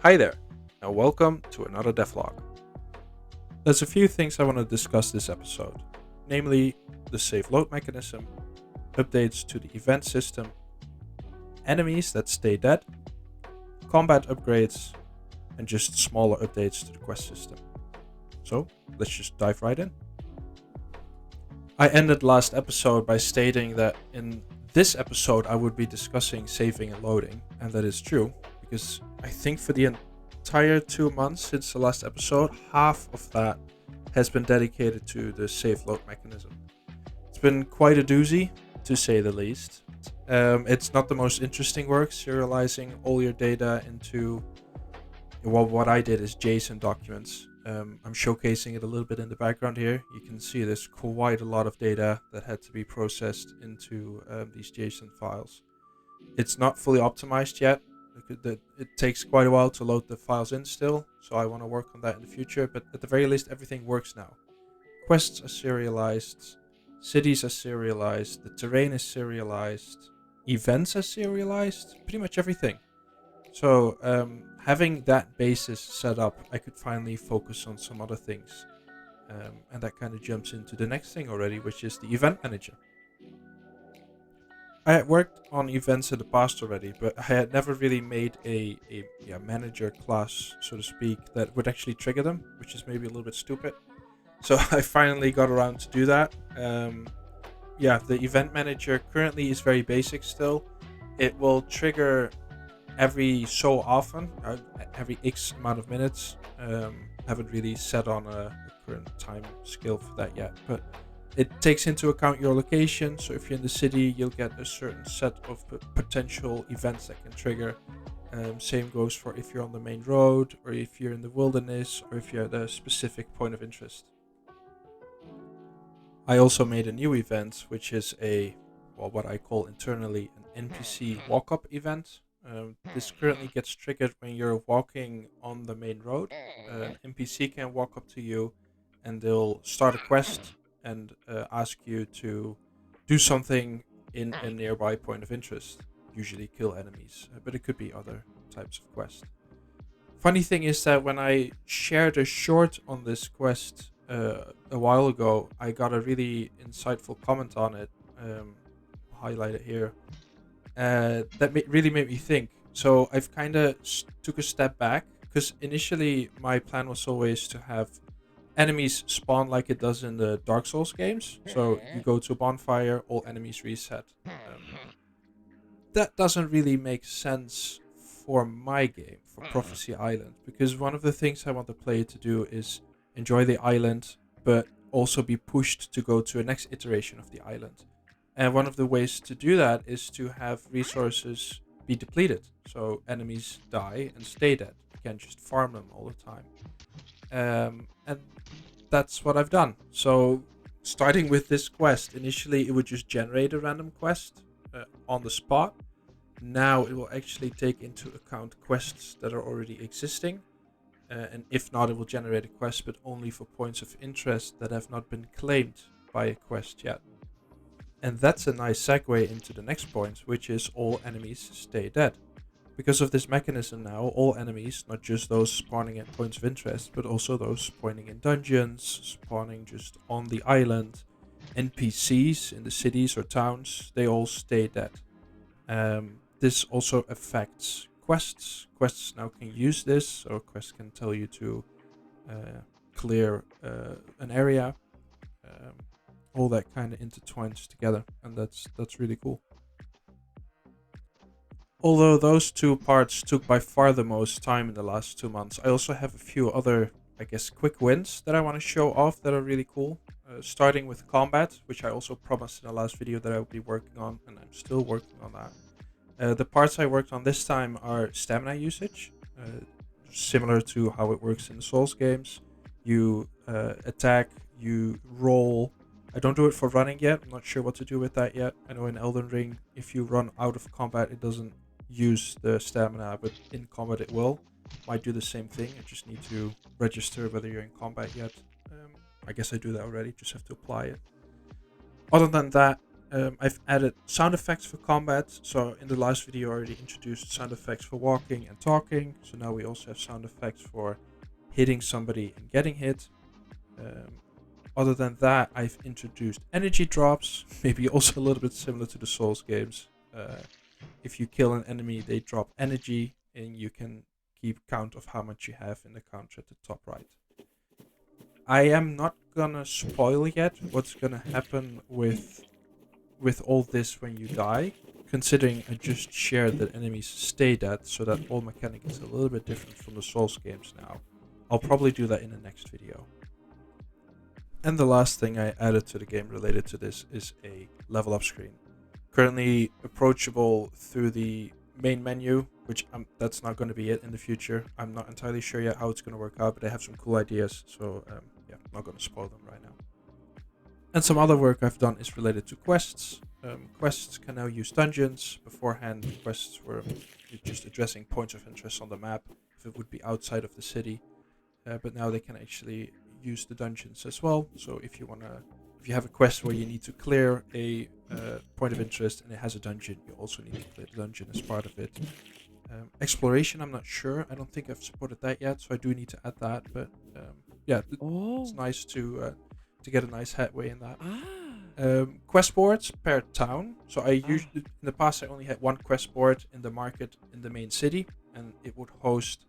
Hi there, and welcome to another Devlog. There's a few things I want to discuss this episode, namely the save load mechanism, updates to the event system, enemies that stay dead, combat upgrades, and just smaller updates to the quest system. So let's just dive right in. I ended last episode by stating that in this episode I would be discussing saving and loading, and that is true, because I think for the entire 2 months since the last episode, half of that has been dedicated to the save load mechanism. It's been quite a doozy, to say the least. It's not the most interesting work, serializing all your data into, well, what I did is JSON documents. I'm showcasing it a little bit in the background here. You can see there's quite a lot of data that had to be processed into these JSON files. It's not fully optimized yet. It takes quite a while to load the files in still, so I want to work on that in the future, but at the very least everything works now. Quests are serialized, cities are serialized, the terrain is serialized, events are serialized, pretty much everything. So having that basis set up, I could finally focus on some other things. And that kind of jumps into the next thing already, which is the event manager. I had worked on events in the past already, but I had never really made a manager class, so to speak, that would actually trigger them, which is maybe a little bit stupid. So I finally got around to do that. The event manager currently is very basic still. It will trigger every so often, every X amount of minutes. Haven't really set on a current time scale for that yet, but it takes into account your location. So if you're in the city, you'll get a certain set of potential events that can trigger. Same goes for if you're on the main road, or if you're in the wilderness, or if you're at a specific point of interest. I also made a new event, which is what I call internally an NPC Walkup Event. This currently gets triggered when you're walking on the main road. An NPC can walk up to you and they'll start a quest and ask you to do something in a nearby point of interest, usually kill enemies, but it could be other types of quests. Funny thing is that when I shared a short on this quest a while ago, I got a really insightful comment on it, highlight it here, that really made me think. So I've kind of took a step back, because initially my plan was always to have enemies spawn like it does in the Dark Souls games. So you go to a bonfire, all enemies reset. That doesn't really make sense for my game, for Prophecy Island, because one of the things I want the player to do is enjoy the island, but also be pushed to go to a next iteration of the island. And one of the ways to do that is to have resources be depleted, so enemies die and stay dead. You can't just farm them all the time. And that's what I've done. So starting with this quest, initially it would just generate a random quest on the spot. Now it will actually take into account quests that are already existing. And if not, it will generate a quest, but only for points of interest that have not been claimed by a quest yet. And that's a nice segue into the next point, which is all enemies stay dead. Because of this mechanism now, all enemies, not just those spawning at points of interest, but also those spawning in dungeons, spawning just on the island, NPCs in the cities or towns, they all stay dead. This also affects quests. Quests now can use this, or quests can tell you to clear an area. All that kind of intertwines together, and that's really cool. Although those two parts took by far the most time in the last 2 months, I also have a few other, I guess, quick wins that I want to show off that are really cool. Starting with combat, which I also promised in the last video that I would be working on, and I'm still working on that. The parts I worked on this time are stamina usage, similar to how it works in the Souls games. You attack, you roll. I don't do it for running yet. I'm not sure what to do with that yet. I know in Elden Ring, if you run out of combat, it doesn't use the stamina, but in combat it will. Might do the same thing. I just need to register whether you're in combat yet. I guess I do that already, just have to apply it. Other than that, I've added sound effects for combat. So in the last video, I already introduced sound effects for walking and talking. So now we also have sound effects for hitting somebody and getting hit. Other than that, I've introduced energy drops, maybe also a little bit similar to the Souls games. If you kill an enemy, they drop energy, and you can keep count of how much you have in the counter at the top right. I am not gonna spoil yet what's gonna happen with all this when you die, considering I just shared that enemies stay dead, so that whole mechanic is a little bit different from the Souls games now. I'll probably do that in the next video. And the last thing I added to the game related to this is a level up screen. Currently approachable through the main menu, which that's not going to be it in the future. I'm not entirely sure yet how it's going to work out, but I have some cool ideas, so yeah, I'm not going to spoil them right now. And some other work I've done is related to quests. Quests can now use dungeons. Beforehand, quests were just addressing points of interest on the map if it would be outside of the city, but now they can actually use the dungeons as well. So if you have a quest where you need to clear a point of interest and it has a dungeon, you also need to clear the dungeon as part of it. Exploration, I'm not sure. I don't think I've supported that yet, so I do need to add that. But yeah, it's nice to get a nice headway in that. Quest boards per town. So I usually in the past I only had one quest board in the market in the main city, and it would host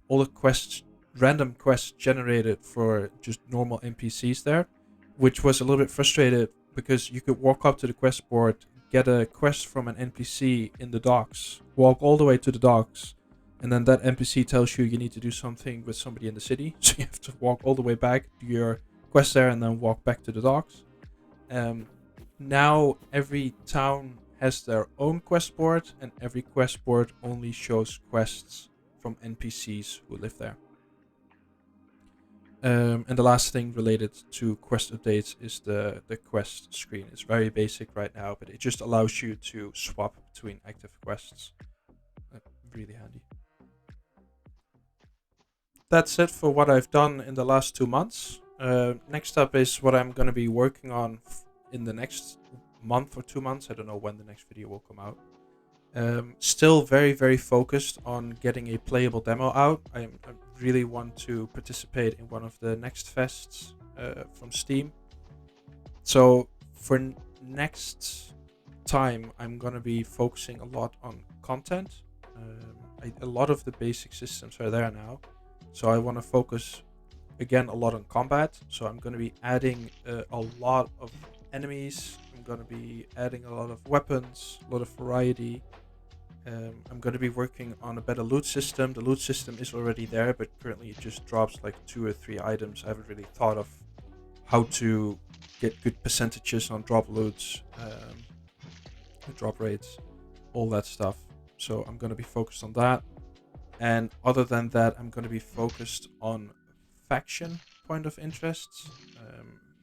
all the quests. Random quests generated for just normal NPCs there, which was a little bit frustrated because you could walk up to the quest board, get a quest from an NPC in the docks, walk all the way to the docks, and then that NPC tells you need to do something with somebody in the city. So you have to walk all the way back, do your quest there, and then walk back to the docks. Now every town has their own quest board, and every quest board only shows quests from NPCs who live there. And the last thing related to quest updates is the quest screen. It's very basic right now, but it just allows you to swap between active quests. Really handy. That's it for what I've done in the last 2 months. Next up is what I'm going to be working on in the next month or 2 months. I don't know when the next video will come out. Still very, very focused on getting a playable demo out. I really want to participate in one of the next fests from Steam. So for next time, I'm going to be focusing a lot on content. A lot of the basic systems are there now. So I want to focus again a lot on combat. So I'm going to be adding a lot of enemies. I'm going to be adding a lot of weapons, a lot of variety. I'm going to be working on a better loot system. The loot system is already there, but currently it just drops like 2 or 3 items. I haven't really thought of how to get good percentages on drop loots, drop rates, all that stuff. So I'm going to be focused on that. And other than that, I'm going to be focused on faction point of interests.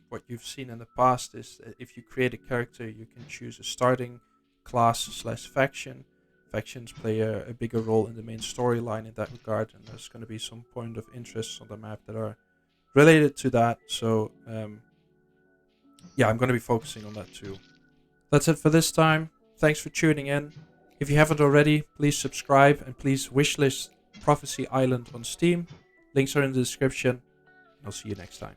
What you've seen in the past is that if you create a character, you can choose a starting class/faction. Factions play a bigger role in the main storyline in that regard, and there's going to be some point of interest on the map that are related to that. So yeah, I'm going to be focusing on that too. That's it for this time. Thanks for tuning in. If you haven't already, please subscribe and please wishlist Prophecy Island on Steam. Links are in the description. I'll see you next time.